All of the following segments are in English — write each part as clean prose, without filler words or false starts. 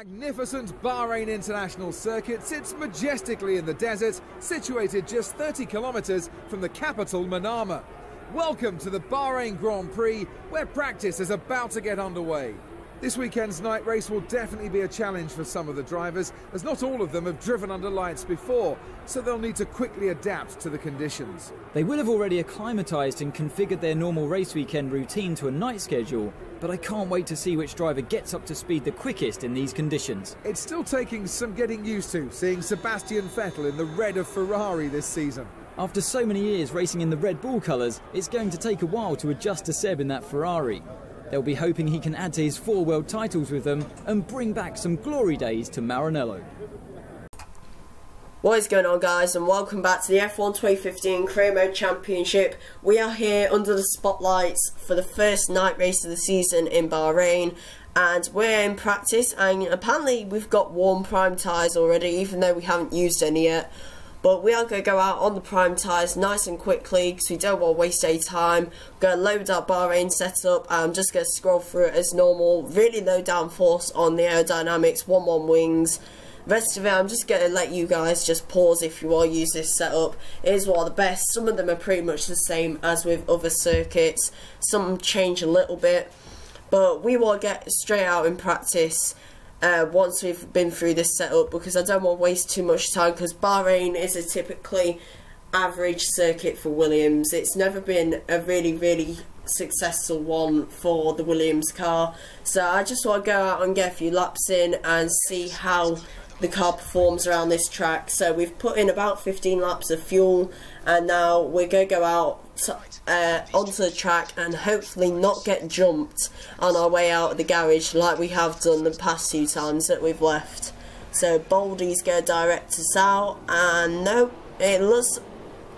magnificent Bahrain International Circuit sits majestically in the desert, situated just 30 kilometers from the capital Manama. Welcome to the Bahrain Grand Prix, where practice is about to get underway. This weekend's night race will definitely be a challenge for some of the drivers, as not all of them have driven under lights before, so they'll need to quickly adapt to the conditions. They will have already acclimatised and configured their normal race weekend routine to a night schedule, but I can't wait to see which driver gets up to speed the quickest in these conditions. It's still taking some getting used to, seeing Sebastian Vettel in the red of Ferrari this season. After so many years racing in the Red Bull colours, it's going to take a while to adjust to Seb in that Ferrari. They'll be hoping he can add to his 4 world titles with them and bring back some glory days to Maranello. What is going on, guys, and welcome back to the F1 2015 Career Mode Championship. We are here under the spotlights for the first night race of the season in Bahrain, and we're in practice, and apparently we've got warm prime tyres already, even though we haven't used any yet. But we are going to go out on the prime tyres nice and quickly because we don't want to waste any time. We're going to load our Bahrain setup. I'm just going to scroll through it as normal. Really low downforce on the aerodynamics, 1-1 wings. Rest of it, I'm just going to let you guys just pause if you want to use this setup. It is one of the best. Some of them are pretty much the same as with other circuits. Some change a little bit. But we will get straight out in practice once we've been through this setup, because I don't want to waste too much time, because Bahrain is a typically average circuit for Williams. It's never been a really successful one for the Williams car, so I just want to go out and get a few laps in and see how the car performs around this track. So we've put in about 15 laps of fuel, and now we're going to go out onto the track and hopefully not get jumped on our way out of the garage like we have done the past 2 times that we've left. So Baldy's going to direct us out, and no, it looks,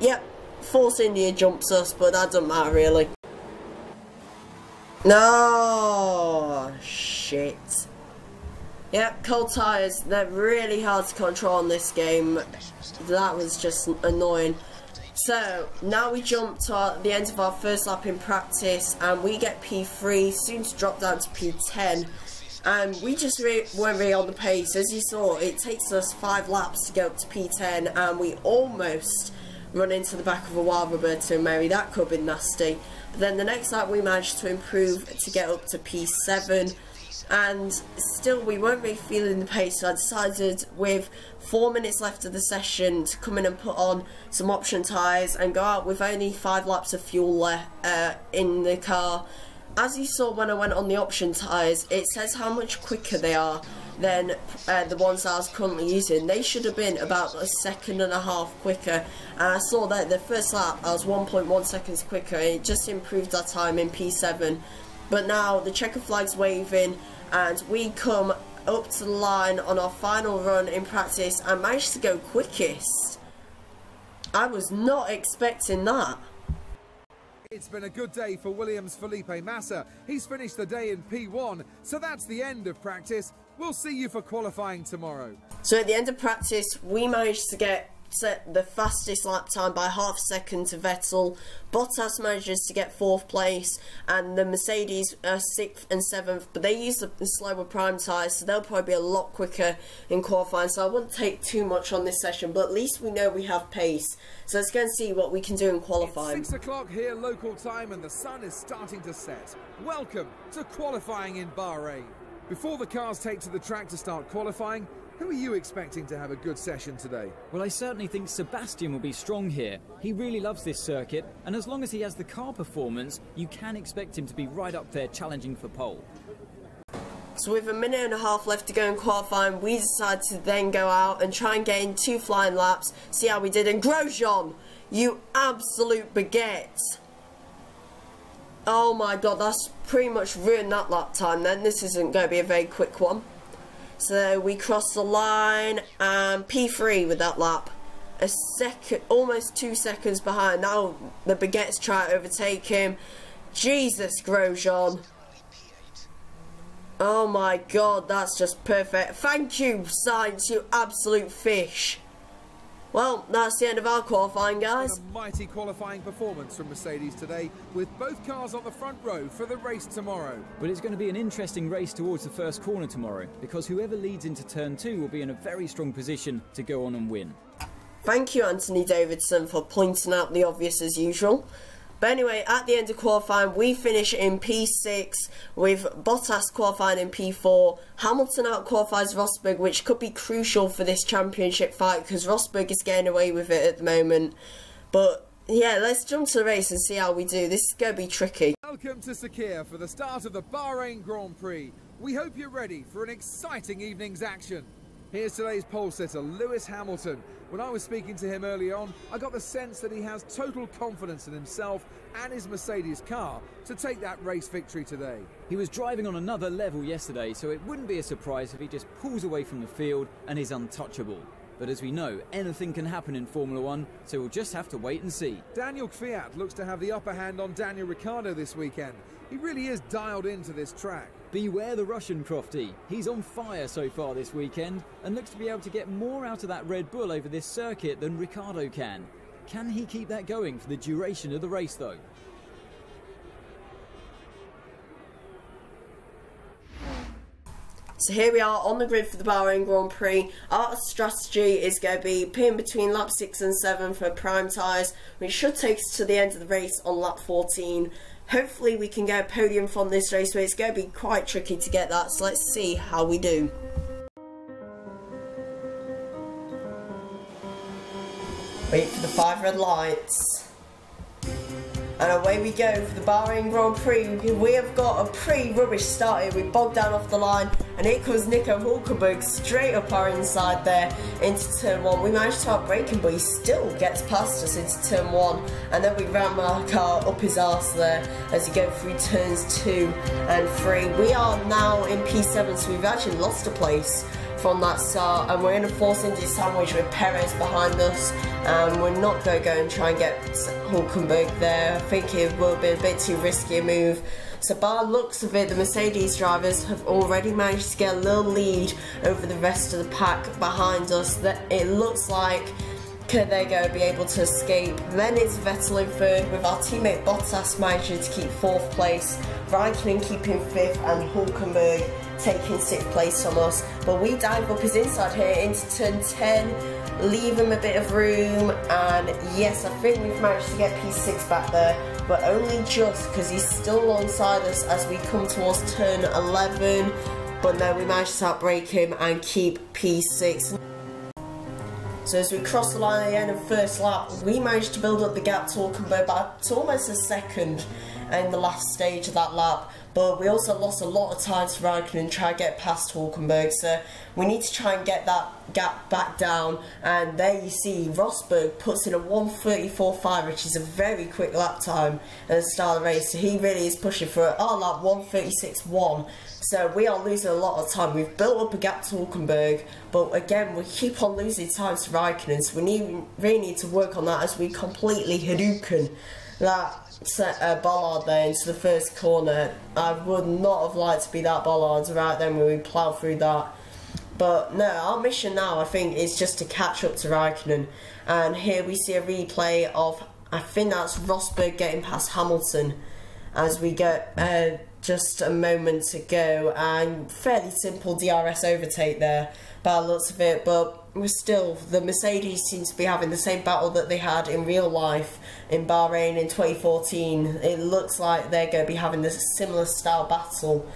yep, Force India jumps us, but that doesn't matter really. No, shit. Yep, cold tyres, they're really hard to control in this game. That was just annoying. So, now we jump to the end of our first lap in practice, and we get P3, soon to drop down to P10. And we just weren't really on the pace. As you saw, it takes us 5 laps to go up to P10, and we almost run into the back of a wild Roberto Mary. That could have been nasty. But then the next lap we managed to improve to get up to P7. And still we weren't really feeling the pace, so I decided with 4 minutes left of the session to come in and put on some option tyres and go out with only 5 laps of fuel left in the car. As you saw when I went on the option tyres, it says how much quicker they are than the ones I was currently using. They should have been about 1.5 seconds quicker, and I saw that the first lap I was 1.1 seconds quicker, and it just improved our time in P7. But now the checker flag's waving, and we come up to the line on our final run in practice and managed to go quickest. I was not expecting that. It's been a good day for Williams' Felipe Massa. He's finished the day in P1, so that's the end of practice. We'll see you for qualifying tomorrow. So at the end of practice, we managed to set the fastest lap time by 0.5 seconds to Vettel. Bottas manages to get 4th place, and the Mercedes are 6th and 7th, but they use the slower prime tyres, so they'll probably be a lot quicker in qualifying, so I wouldn't take too much on this session, but at least we know we have pace. So let's go and see what we can do in qualifying. It's 6 o'clock here local time, and the sun is starting to set. Welcome to qualifying in Bahrain. Before the cars take to the track to start qualifying, who are you expecting to have a good session today? Well, I certainly think Sebastian will be strong here. He really loves this circuit, and as long as he has the car performance, you can expect him to be right up there challenging for pole. So with 1.5 minutes left to go in qualifying, we decided to then go out and try and get in 2 flying laps, see how we did. And Grosjean, you absolute baguette. Oh my god, that's pretty much ruined that lap time then. This isn't going to be a very quick one. So we crossed the line, and P3 with that lap. A second, almost 2 seconds behind. Now the baguettes try to overtake him. Jesus, Grosjean. Oh my god, that's just perfect. Thank you, Sainz, you absolute fish. Well, that's the end of our qualifying, guys. A mighty qualifying performance from Mercedes today, with both cars on the front row for the race tomorrow. But it's going to be an interesting race towards the first corner tomorrow, because whoever leads into turn 2 will be in a very strong position to go on and win. Thank you, Anthony Davidson, for pointing out the obvious as usual. But anyway, at the end of qualifying, we finish in P6 with Bottas qualifying in P4. Hamilton out-qualifies Rosberg, which could be crucial for this championship fight because Rosberg is getting away with it at the moment. But yeah, let's jump to the race and see how we do. This is going to be tricky. Welcome to Sakir for the start of the Bahrain Grand Prix. We hope you're ready for an exciting evening's action. Here's today's pole sitter, Lewis Hamilton. When I was speaking to him early on, I got the sense that he has total confidence in himself and his Mercedes car to take that race victory today. He was driving on another level yesterday, so it wouldn't be a surprise if he just pulls away from the field and is untouchable. But as we know, anything can happen in Formula 1, so we'll just have to wait and see. Daniel Kvyat looks to have the upper hand on Daniel Ricciardo this weekend. He really is dialed into this track. Beware the Russian Crofty. He's on fire so far this weekend and looks to be able to get more out of that Red Bull over this circuit than Ricciardo can. Can he keep that going for the duration of the race though? So here we are on the grid for the Bahrain Grand Prix. Our strategy is going to be pitting between lap 6 and 7 for prime tyres, which should take us to the end of the race on lap 14. Hopefully we can get a podium from this race, but it's going to be quite tricky to get that, so let's see how we do. Wait for the 5 red lights. And away we go for the Bahrain Grand Prix. We have got a pretty rubbish start here. We bogged down off the line, and here comes Nico Hülkenberg straight up our inside there into turn 1. We managed to outbrake him, but he still gets past us into turn 1, and then we ram our car up his arse there as we go through turns 2 and 3. We are now in P7, so we've actually lost a place from that start, and we're in a force injury sandwich with Perez behind us, and we're not going to go and try and get Hülkenberg there. I think it will be a bit too risky a move. So by the looks of it, the Mercedes drivers have already managed to get a little lead over the rest of the pack behind us. That it looks like they're going to be able to escape. Then it's Vettel in third, with our teammate Bottas managing to keep 4th place, Raikkonen keeping 5th, and Hülkenberg taking 6th place from us. But we dive up his inside here into turn 10, leave him a bit of room, and yes, I think we've managed to get P6 back there, but only just because he's still alongside us as we come towards turn 11. But no, we managed to outbrake him and keep P6. So as we cross the line at the end of the first lap, we managed to build up the gap to Hülkenberg back to almost a second in the last stage of that lap. But we also lost a lot of time to Raikkonen and try to get past Hülkenberg, so we need to try and get that gap back down. And there you see Rosberg puts in a 1:34.5, which is a very quick lap time at the start of the race. So he really is pushing for our lap 1:36.1. So we are losing a lot of time. We've built up a gap to Hülkenberg, but again we keep on losing time to Raikkonen. So we really need to work on that as we completely Hadouken that bollard there into the first corner. I would not have liked to be that bollard right then when we ploughed through that. But no, our mission now I think is just to catch up to Raikkonen. And here we see a replay of, I think that's Rosberg getting past Hamilton as we get just a moment to go, and fairly simple DRS overtake there by the looks of it. But we're still, the Mercedes seems to be having the same battle that they had in real life in Bahrain in 2014. It looks like they're going to be having this similar style battle.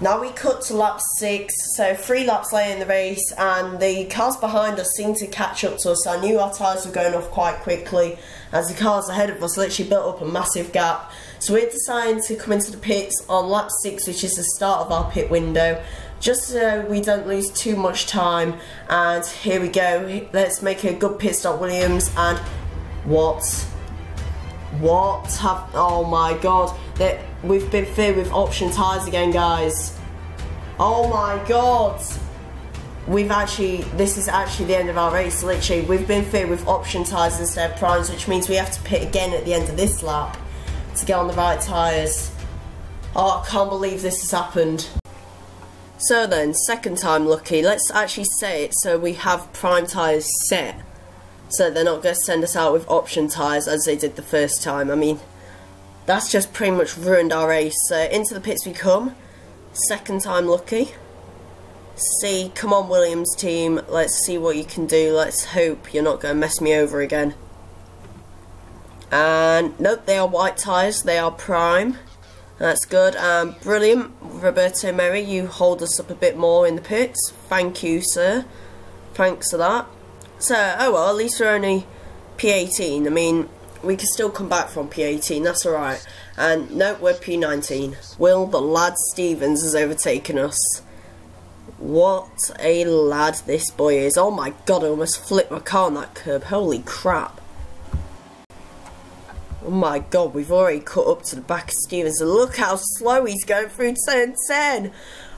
Now we cut to lap 6, so 3 laps later in the race, and the cars behind us seem to catch up to us. I knew our tyres were going off quite quickly as the cars ahead of us literally built up a massive gap. So we're deciding to come into the pits on lap 6, which is the start of our pit window, just so we don't lose too much time. And here we go, let's make a good pit stop, Williams. And oh my god, we've been fitted with option tyres again, guys. Oh my god, this is actually the end of our race. Literally, we've been fitted with option tyres instead of primes, which means we have to pit again at the end of this lap to get on the right tyres. Oh, I can't believe this has happened. So then, second time lucky. Let's actually say it so we have prime tyres set. So they're not going to send us out with option tyres as they did the first time. I mean, that's just pretty much ruined our race. So into the pits we come. Second time lucky. See, come on Williams team. Let's see what you can do. Let's hope you're not going to mess me over again. And nope, they are white tyres. They are prime. That's good. Brilliant. Roberto Merry, you hold us up a bit more in the pits. Thank you, sir. Thanks for that. So, oh well, at least we're only P18. I mean, we can still come back from P18, that's alright. And nope, we're P19. Will the lad Stevens has overtaken us. What a lad this boy is. Oh my god, I almost flipped my car on that curb. Holy crap. Oh my god, we've already cut up to the back of Stevens, and look how slow he's going through turn 10.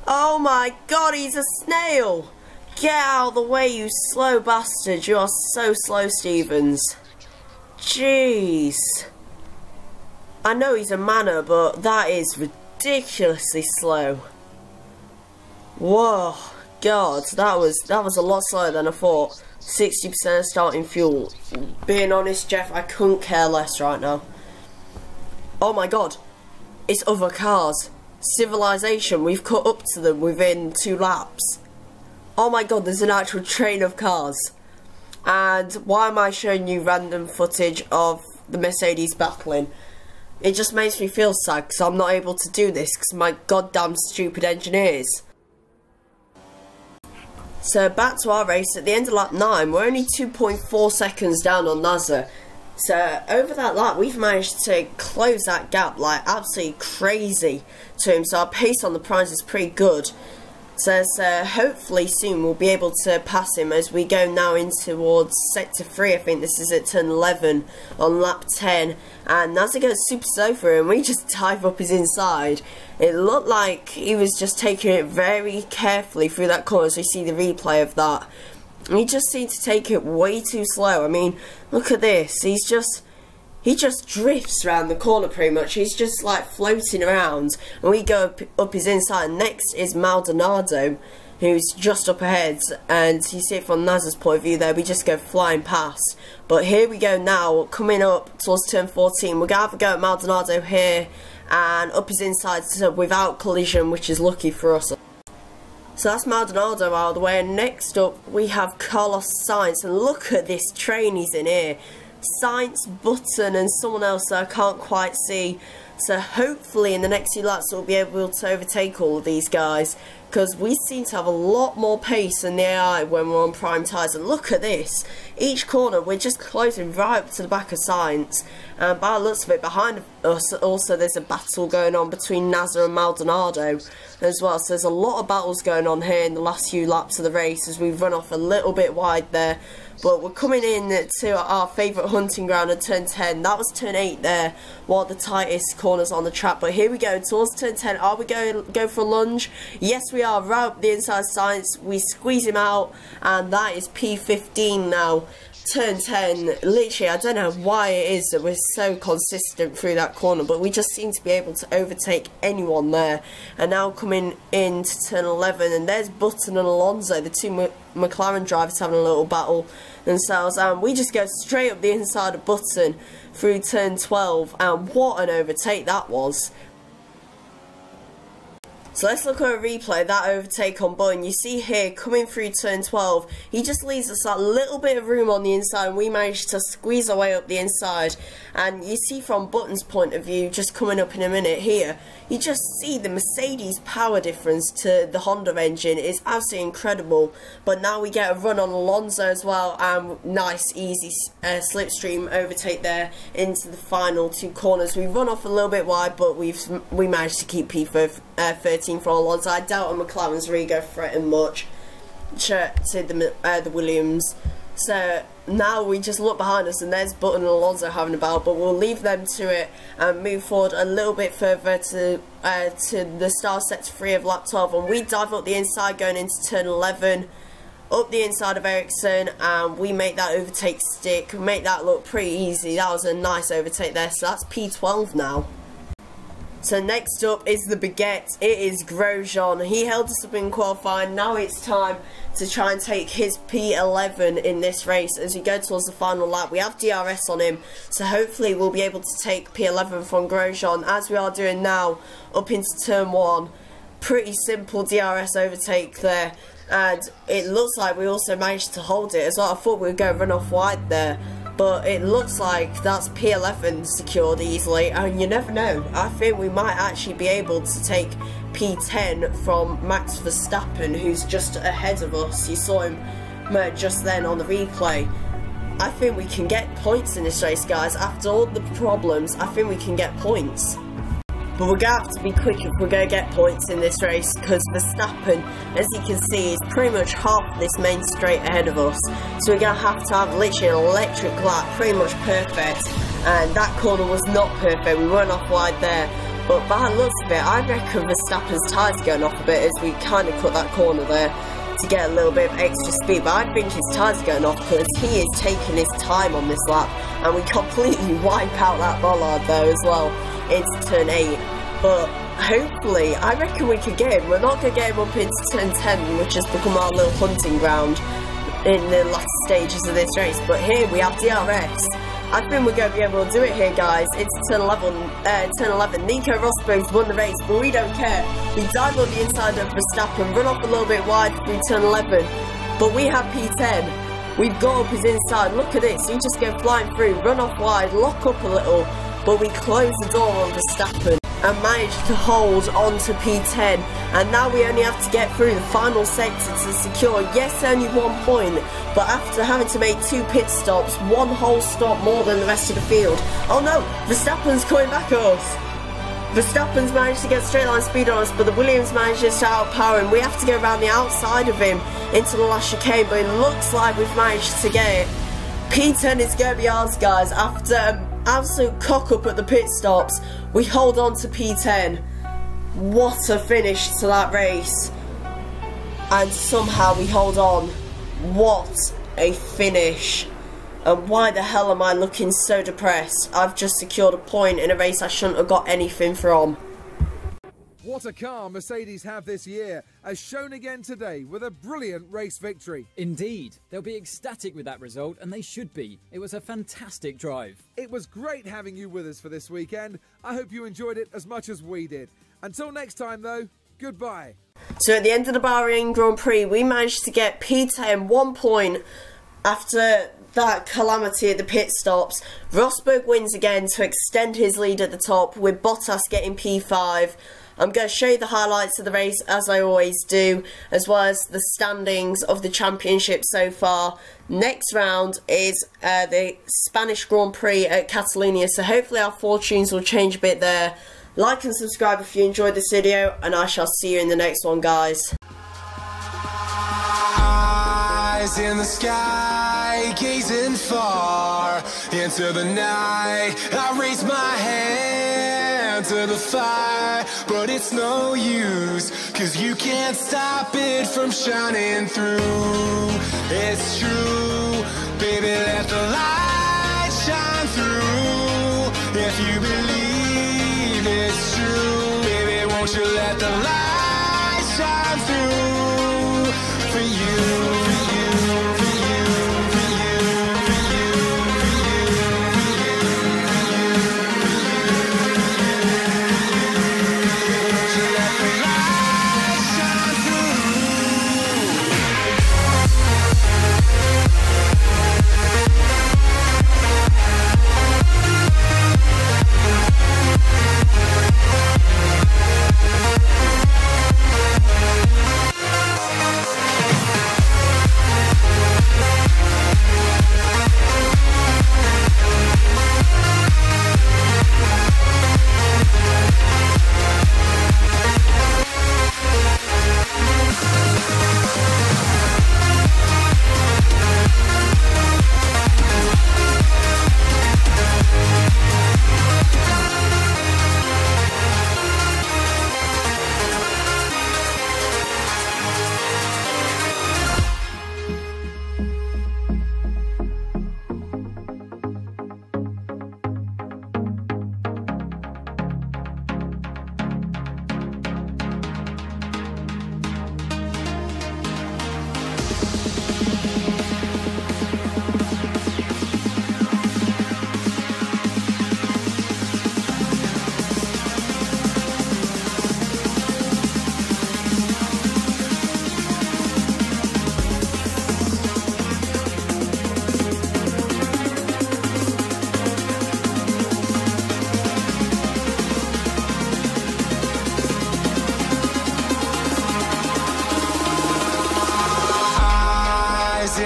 Oh my god, he's a snail. Get out of the way, you slow bastard. You are so slow, Stevens. Jeez. I know he's a manor, but that is ridiculously slow. Whoa, god, that was a lot slower than I thought. 60% starting fuel. Being honest, Jeff, I couldn't care less right now. Oh my god, it's other cars. Civilization, we've caught up to them within 2 laps. Oh my god, there's an actual train of cars. And why am I showing you random footage of the Mercedes battling? It just makes me feel sad because I'm not able to do this because my goddamn stupid engineers. So back to our race. At the end of lap 9, we're only 2.4 seconds down on Nasser. So over that lap, we've managed to close that gap like absolutely crazy to him. So our pace on the prize is pretty good. So hopefully soon we'll be able to pass him as we go now in towards sector 3. I think this is at turn 11 on lap 10. And Nasser goes super slow for him. We just dive up his inside. It looked like he was just taking it very carefully through that corner, as we see the replay of that. And he just seemed to take it way too slow. I mean, look at this. He just drifts around the corner pretty much. He's just like floating around. And we go up his inside. Next is Maldonado, who's just up ahead. And you see it from Nasser's point of view there. We just go flying past. But here we go now, coming up towards turn 14. We're going to have a go at Maldonado here. And up his inside so without collision, which is lucky for us. So that's Maldonado out of the way. And next up we have Carlos Sainz. And look at this train he's in here. Sainz, Button and someone else that I can't quite see. So hopefully in the next few laps we'll be able to overtake all of these guys, because we seem to have a lot more pace than the AI when we're on prime tyres. And look at this, each corner we're just closing right up to the back of Sainz, and by the looks of it behind us also there's a battle going on between Nasser and Maldonado as well. So there's a lot of battles going on here in the last few laps of the race as we've run off a little bit wide there. But we're coming in to our favourite hunting ground at turn 10. That was turn 8 there, one of the tightest corners on the track. But here we go, towards turn 10. Are we going to go for a lunge? Yes, we are. Right up the inside Sainz. We squeeze him out, and that is P15 now. Turn 10, literally, I don't know why it is that we're so consistent through that corner, but we just seem to be able to overtake anyone there. And now coming into turn 11, and there's Button and Alonso, the two McLaren drivers having a little battle themselves, and we just go straight up the inside of Button through turn 12, and what an overtake that was. So let's look at a replay, that overtake on Button. You see here, coming through turn 12, he just leaves us that little bit of room on the inside, and we managed to squeeze our way up the inside. And you see from Button's point of view, just coming up in a minute here, you just see the Mercedes power difference to the Honda engine is absolutely incredible. But now we get a run on Alonso as well, and nice easy slipstream overtake there into the final 2 corners. We run off a little bit wide, but we managed to keep P13 for Alonso. I doubt a McLaren's really go threaten much to the Williams. So now we just look behind us, and there's Button and Alonso having a battle, but we'll leave them to it and move forward a little bit further to the start sector 3 of lap 12, and we dive up the inside going into turn 11, up the inside of Ericsson, and we make that overtake stick, make that look pretty easy. That was a nice overtake there, so that's P12 now. So next up is the baguette. It is Grosjean. He held us up in qualifying. Now it's time to try and take his P11 in this race. As we go towards the final lap, we have DRS on him, so hopefully we'll be able to take P11 from Grosjean, as we are doing now, up into turn 1. Pretty simple DRS overtake there, and it looks like we also managed to hold it as well. I thought we would go run off wide there, but it looks like that's P11 secured easily, and you never know. I think we might actually be able to take P10 from Max Verstappen, who's just ahead of us. You saw him just then on the replay. I think we can get points in this race, guys. After all the problems, I think we can get points. But we're going to have to be quick if we're going to get points in this race, because Verstappen, as you can see, is pretty much half this main straight ahead of us. So we're going to have literally an electric lap, pretty much perfect. And that corner was not perfect, we weren't off wide there. But by the looks of it, I reckon Verstappen's tyres going off a bit as we kind of cut that corner there to get a little bit of extra speed. But I think his tyres going off because he is taking his time on this lap. And we completely wipe out that bollard there as well into turn 8. But hopefully, I reckon we could get him. We're not going to get him up into turn 10, which has become our little hunting ground in the last stages of this race. But here we have DRS. I think we're going to be able to do it here, guys. It's turn 11. Nico Rosberg's won the race, but we don't care. We dive on the inside of Verstappen, run off a little bit wide through turn 11. But we have P10. We've got up his inside. Look at this. He just go flying through, run off wide, lock up a little. But we close the door on Verstappen and managed to hold on to P10. And now we only have to get through the final sector to secure, yes, only 1 point, but after having to make 2 pit stops, 1 whole stop more than the rest of the field. Oh no, Verstappen's coming back at us. Verstappen's managed to get straight line speed on us, but the Williams manages to outpower him. We have to go around the outside of him into the last chicane, but it looks like we've managed to get it. P10 is going to be ours, guys. After an absolute cock up at the pit stops, we hold on to P10. What a finish to that race. And somehow we hold on. What a finish. And why the hell am I looking so depressed? I've just secured a point in a race I shouldn't have got anything from. What a car Mercedes have this year, as shown again today with a brilliant race victory. Indeed, they'll be ecstatic with that result, and they should be. It was a fantastic drive. It was great having you with us for this weekend. I hope you enjoyed it as much as we did. Until next time though, goodbye. So at the end of the Bahrain Grand Prix, we managed to get P10 1 point after that calamity at the pit stops. Rosberg wins again to extend his lead at the top, with Bottas getting P5. I'm going to show you the highlights of the race as I always do, as well as the standings of the championship so far. Next round is the Spanish Grand Prix at Catalonia, so hopefully our fortunes will change a bit there. Like and subscribe if you enjoyed this video, and I shall see you in the next one, guys. Eyes in the sky, gazing far into the night. I raise my hand to the fire, but it's no use, 'cause you can't stop it from shining through. It's true, baby, let the light shine through. If you believe it's true, baby, won't you let the light shine through for you.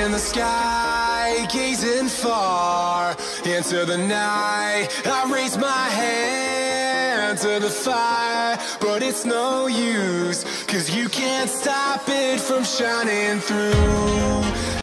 in the sky, gazing far into the night. I raise my hand to the fire, but it's no use, 'cause you can't stop it from shining through.